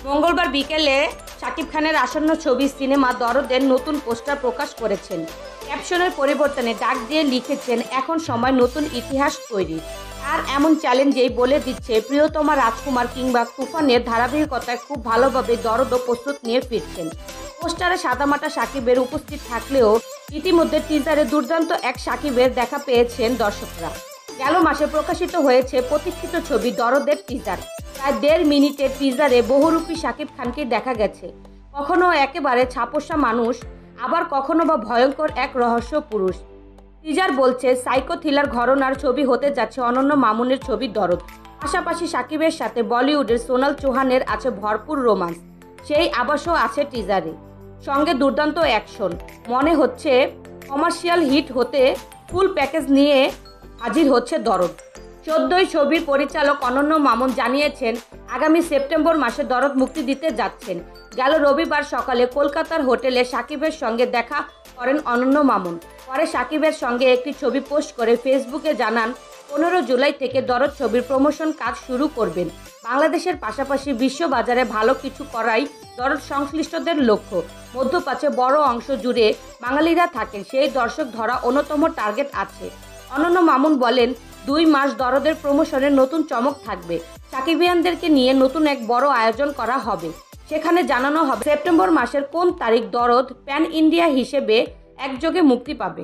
মঙ্গলবার বিকেলে শাকিব খানের আসন্ন ছবি সিনেমা দরদের নতুন পোস্টার প্রকাশ করেছেন। ক্যাপশনের পরিবর্তনে ডাক দিয়ে লিখেছেন, এখন সময় নতুন ইতিহাস তৈরি। আর এমন চ্যালেঞ্জেই বলে দিচ্ছে প্রিয়তমা রাজকুমার কিংবা তুফানের ধারাবাহিকতায় খুব ভালোভাবে দরদ ও প্রস্তুত নিয়ে ফিরছেন। পোস্টারে সাদামাটা শাকিবের উপস্থিত থাকলেও ইতিমধ্যে টিজারে দুর্দান্ত এক শাকিবের দেখা পেয়েছেন দর্শকরা। গেল মাসে প্রকাশিত হয়েছে প্রতীক্ষিত ছবি দরদের টিজার। প্রায় 1.5 মিনিটের টিজারে বহুরূপী শাকিব খানকে দেখা গেছে, কখনো একেবারে ছাপোষা মানুষ, আবার কখনো বা ভয়ঙ্কর এক রহস্য পুরুষ। টিজার বলছে সাইকো থ্রিলার ঘরানার ছবি হতে যাচ্ছে অনন্য মামুনের ছবি দরদ। পাশাপাশি শাকিবের সাথে বলিউডের সোনাল চৌহানের আছে ভরপুর রোমান্স, সেই আভাসও আছে টিজারে। সঙ্গে দুর্দান্ত অ্যাকশন, মনে হচ্ছে কমার্শিয়াল হিট হতে ফুল প্যাকেজ নিয়ে হাজির হচ্ছে দরদ। 14ই ছবির পরিচালক অনন্য মামুন জানিয়েছেন, আগামী সেপ্টেম্বর মাসে দরদ মুক্তি দিতে যাচ্ছেন। গেল রবিবার সকালে কলকাতার হোটেলে শাকিবের সঙ্গে দেখা করেন অনন্য মামুন। পরে শাকিবের সঙ্গে একটি ছবি পোস্ট করে ফেসবুকে জানান, 15 জুলাই থেকে দরদ ছবির প্রমোশন কাজ শুরু করবেন। বাংলাদেশের পাশাপাশি বিশ্ববাজারে ভালো কিছু করাই দরদ সংশ্লিষ্টদের লক্ষ্য। মধ্যপ্রাচ্যে বড় অংশ জুড়ে বাঙালিরা থাকেন, সেই দর্শক ধরা অন্যতম টার্গেট আছে। অনন্য মামুন বলেন, 2 মাস দরদের প্রমোশনের নতুন চমক থাকবে। সাকিবিয়ানদেরকে নিয়ে নতুন এক বড় আয়োজন করা হবে। সেখানে জানানো হবে সেপ্টেম্বর মাসের কোন তারিখ দরদ প্যান ইন্ডিয়া হিসেবে একযোগে মুক্তি পাবে।